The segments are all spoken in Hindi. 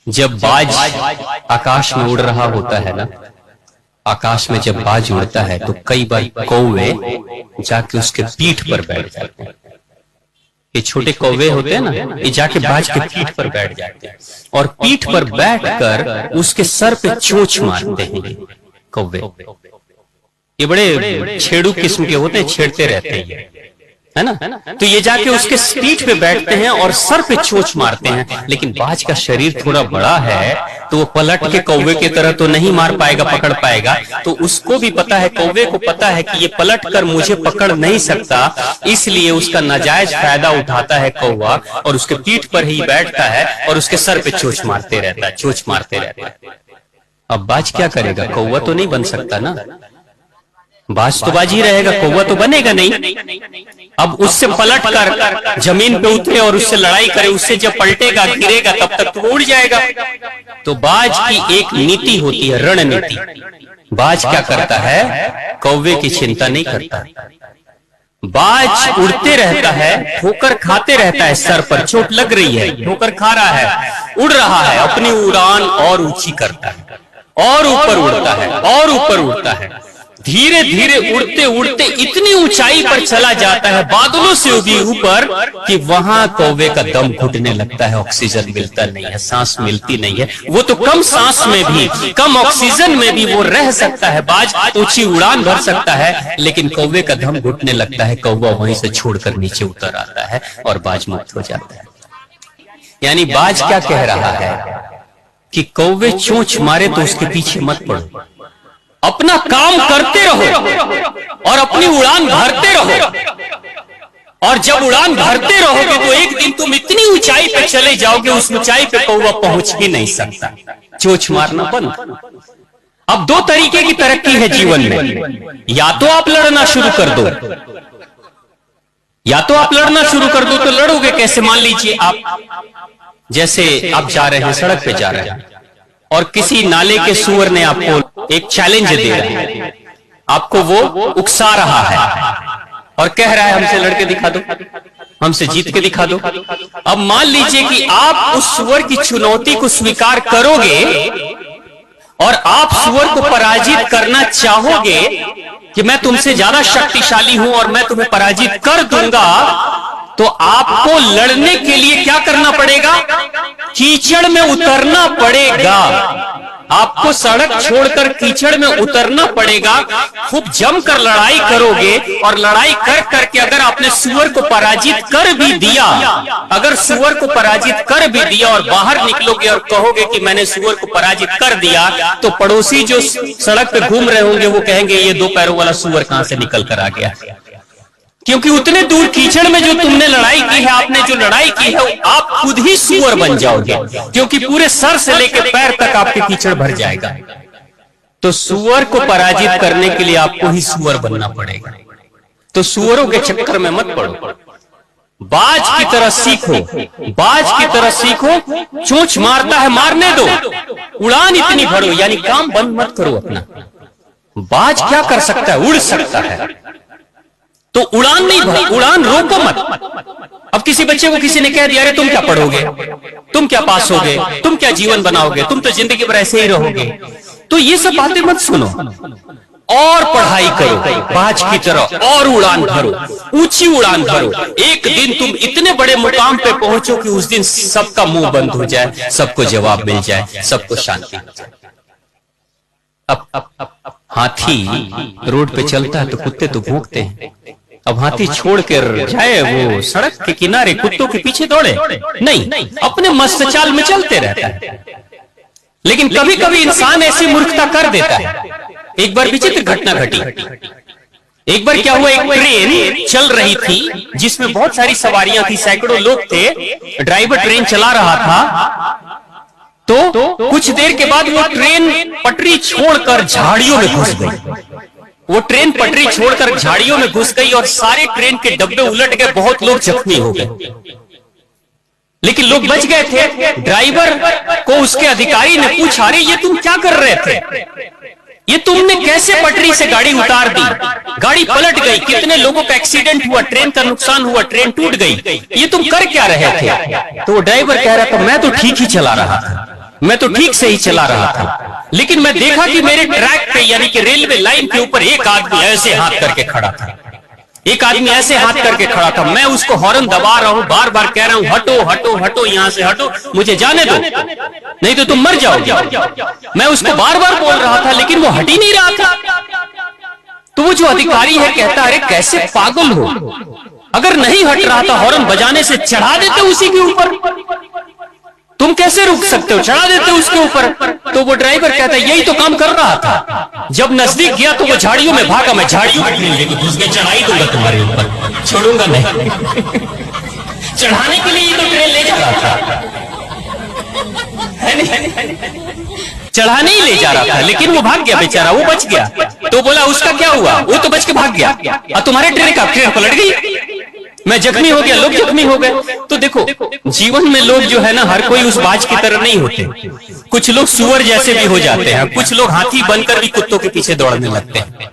जब बाज आकाश में उड़ रहा होता है ना, आकाश में जब बाज उड़ता है तो कई बार कौवे जाके उसके पीठ पर बैठ जाते हैं। ये छोटे कौवे होते हैं ना, ये जाके बाज के पीठ पर बैठ जाते हैं और पीठ पर बैठकर उसके सर पे चोंच मारते हैं। कौवे ये बड़े छेड़ू किस्म के होते हैं, छेड़ते रहते हैं, है ना। तो ये जाके उसके पीठ पे बैठते हैं और सर पे चोंच मारते हैं। लेकिन बाज का शरीर थोड़ा बड़ा है तो वो पलट के कौवे की तरह तो नहीं मार पाएगा, पकड़ पाएगा। तो उसको भी पता है, कौवे को पता है कि ये पलट कर मुझे पकड़ नहीं सकता, इसलिए उसका नाजायज फायदा उठाता है कौवा और उसके पीठ पर ही बैठता है और उसके सर पे चोंच मारते रहता है, चोंच मारते रहता है। अब बाज क्या करेगा? कौवा तो नहीं बन सकता ना, बाज तो बाज ही रहेगा, कौवा तो बनेगा नहीं। अब उससे पलट कर जमीन पे उतरे और उससे लड़ाई करे, उससे जब पलटेगा गिरेगा तब तक तो उड़ जाएगा। तो बाज की एक नीति होती है, रणनीति। बाज क्या करता है? कौवे की चिंता नहीं करता। बाज उड़ते रहता है, ठोकर खाते रहता है, सर पर चोट लग रही है, ठोकर खा रहा है, उड़ रहा है, अपनी उड़ान और ऊंची करता है और ऊपर उड़ता है और ऊपर उड़ता है। धीरे धीरे उड़ते उड़ते इतनी ऊंचाई पर चला जाता है, बादलों से भी ऊपर, कि वहां कौवे का दम घुटने लगता है, ऑक्सीजन मिलता नहीं है, सांस मिलती नहीं है। वो तो कम सांस में भी, कम ऑक्सीजन में भी वो रह सकता है, बाज ऊंची उड़ान भर सकता है, लेकिन कौवे का दम घुटने लगता है, कौवा वहीं से छोड़कर नीचे उतर आता है और बाज मुक्त हो जाता है। यानी बाज क्या कह रहा है कि कौवे चोंच मारे तो उसके पीछे मत पड़ो, अपना काम करते रहो और अपनी उड़ान भरते रहो। और जब उड़ान भरते रहोगे तो एक दिन तुम इतनी ऊंचाई पे चले जाओगे, उस ऊंचाई पे कौवा पहुंच ही नहीं सकता। चोंच मारना बंद। अब दो तरीके की तरक्की है जीवन में, या तो आप लड़ना शुरू कर दो, या तो आप लड़ना शुरू कर दो। तो लड़ोगे कैसे? मान लीजिए आप, जैसे आप जा रहे हैं, सड़क पे जा रहे हैं और किसी नाले के सूअर ने आपको एक चैलेंज दे रहा है, आपको वो उकसा रहा है और कह रहा है हमसे लड़के दिखा दो, हमसे जीत के दिखा दो। अब मान लीजिए कि आप उस सूअर की चुनौती को स्वीकार करोगे और आप सूअर को पराजित करना चाहोगे कि मैं तुमसे ज्यादा शक्तिशाली हूं और मैं तुम्हें पराजित कर दूंगा, तो आपको लड़ने के लिए क्या करना पड़ेगा? कीचड़ में उतरना पड़ेगा। आपको सड़क छोड़कर कीचड़ में उतरना पड़ेगा। खूब जमकर लड़ाई करोगे और लड़ाई कर करके अगर आपने सूअर को पराजित कर भी दिया, अगर सूअर को पराजित कर भी दिया और बाहर निकलोगे और कहोगे कि मैंने सूअर को पराजित कर दिया, तो पड़ोसी जो सड़क पे घूम रहे होंगे वो कहेंगे ये दो पैरों वाला सूअर कहां से निकल कर आ गया। क्योंकि उतने दूर कीचड़ में जो तुमने लड़ाई की है, आपने जो लड़ाई की है, आप खुद ही सूअर बन जाओगे, क्योंकि पूरे सर से लेकर पैर तक आपके कीचड़ भर जाएगा। तो सूअर को पराजित करने के लिए आपको ही सूअर बनना पड़ेगा। तो सूअरों के चक्कर में मत पड़ो, बाज की तरह सीखो, बाज की तरह सीखो। चोंच मारता है, मारने दो, उड़ान इतनी भरो, यानी काम बंद मत करो अपना। बाज क्या कर सकता है? उड़ सकता है, तो उड़ान नहीं भर, उड़ान रोको मत। अब किसी बच्चे को किसी ने कह दिया अरे तुम क्या पढ़ोगे, तुम क्या पास होगे, तुम क्या जीवन बनाओगे, तुम तो जिंदगी भर ऐसे ही रहोगे, तो ये सब बातें मत सुनो और पढ़ाई करो बाज की तरह और उड़ान भरो, ऊंची उड़ान भरो। एक दिन तुम इतने बड़े मुकाम पे पहुंचो कि उस दिन सबका मुंह बंद हो जाए, सबको जवाब मिल जाए, सबको शांति हो जाए। अब हाथी रोड पे चलता है तो कुत्ते तो भौंकते हैं। अब हाथी छोड़ कर जाए वो सड़क के किनारे, कुत्तों के पीछे दौड़े नहीं, अपने मस्त चाल में चलते रहता है। लेकिन कभी कभी इंसान ऐसी मूर्खता कर देता है। एक बार विचित्र घटना घटी। एक बार क्या हुआ, एक ट्रेन चल रही थी जिसमें बहुत सारी सवारियां थी, सैकड़ों लोग थे, ड्राइवर ट्रेन चला रहा था। तो कुछ देर के बाद वो ट्रेन पटरी छोड़कर झाड़ियों में घुस गई। वो ट्रेन पटरी छोड़कर झाड़ियों में घुस गई और सारे ट्रेन के डब्बे उलट गए, बहुत लोग जख्मी हो गए, लेकिन लोग बच गए थे। ड्राइवर को उसके अधिकारी ने पूछा अरे ये तुम क्या कर रहे थे, ये तुमने कैसे पटरी से गाड़ी उतार दी, गाड़ी पलट गई, कितने लोगों का एक्सीडेंट हुआ, ट्रेन का नुकसान हुआ, ट्रेन टूट गई, ये तुम कर क्या रहे थे? तो वो ड्राइवर कह रहा था मैं तो ठीक ही चला रहा था, मैं तो ठीक से ही चला रहा था, लेकिन मैं देखा कि मेरे ट्रैक पे यानी कि रेलवे लाइन के ऊपर एक आदमी ऐसे हाथ करके खड़ा था। एक आदमी ऐसे हाथ करके खड़ा था। मैं उसको हॉर्न दबा रहा हूं, बार बार कह रहा हूं हटो हटो हटो, यहां से हटो, मुझे जाने दो, नहीं तो तुम मर जाओगे। मैं उसको बार बार बोल रहा था, लेकिन वो हट ही नहीं रहा था। तो वो जो अधिकारी है कहता, अरे कैसे पागल हो, अगर नहीं हट रहा था हॉर्न बजाने से चढ़ा देते उसी के ऊपर, तुम कैसे रुक सकते हो, चढ़ा देते उसके ऊपर। तो वो ड्राइवर कहता है यही तो काम कर रहा था। जब नजदीक गया तो वो झाड़ियों में भागा, मैं झाड़ियों में ट्रेन लेके घुस गया, चढ़ा ही दूंगा तुम्हारे ऊपर, छोड़ूंगा नहीं। चढ़ाने के लिए ही तो ट्रेन ले जा रहा था, चढ़ाने ही ले जा रहा था, लेकिन वो भाग गया बेचारा, वो बच गया। तो बोला उसका क्या हुआ, वो तो बच के भाग गया, और तुम्हारे ट्रेन का ट्रेन पलट गई, मैं जख्मी हो गया, लोग जख्मी हो गए। तो देखो जीवन में लोग जो है ना, हर कोई उस बाज की तरह नहीं होते। कुछ लोग सुअर जैसे भी हो जाते हैं, कुछ लोग हाथी बनकर भी कुत्तों के पीछे दौड़ने लगते हैं,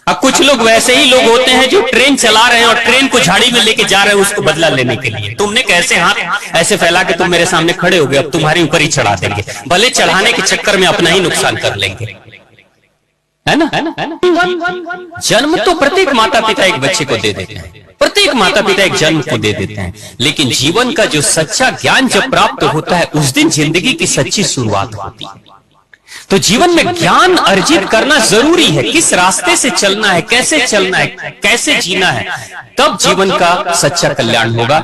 और कुछ लोग वैसे ही लोग होते हैं जो ट्रेन चला रहे हैं और ट्रेन को झाड़ी में लेके जा रहे हैं उसको बदला लेने के लिए। तुमने कैसे हाथ ऐसे फैला के तुम मेरे सामने खड़े हो गए, अब तुम्हारे ऊपर ही चढ़ा देंगे, भले चढ़ाने के चक्कर में अपना ही नुकसान कर लेंगे, है ना? जन्म तो प्रत्येक माता पिता एक बच्चे को दे देते हैं, प्रत्येक माता पिता एक जन्म को दे देते हैं, लेकिन जीवन का जो सच्चा ज्ञान जब प्राप्त होता है उस दिन जिंदगी की सच्ची शुरुआत होती है। तो जीवन में ज्ञान अर्जित करना जरूरी है, किस रास्ते से चलना है, कैसे चलना है, कैसे जीना है, तब जीवन का सच्चा कल्याण होगा।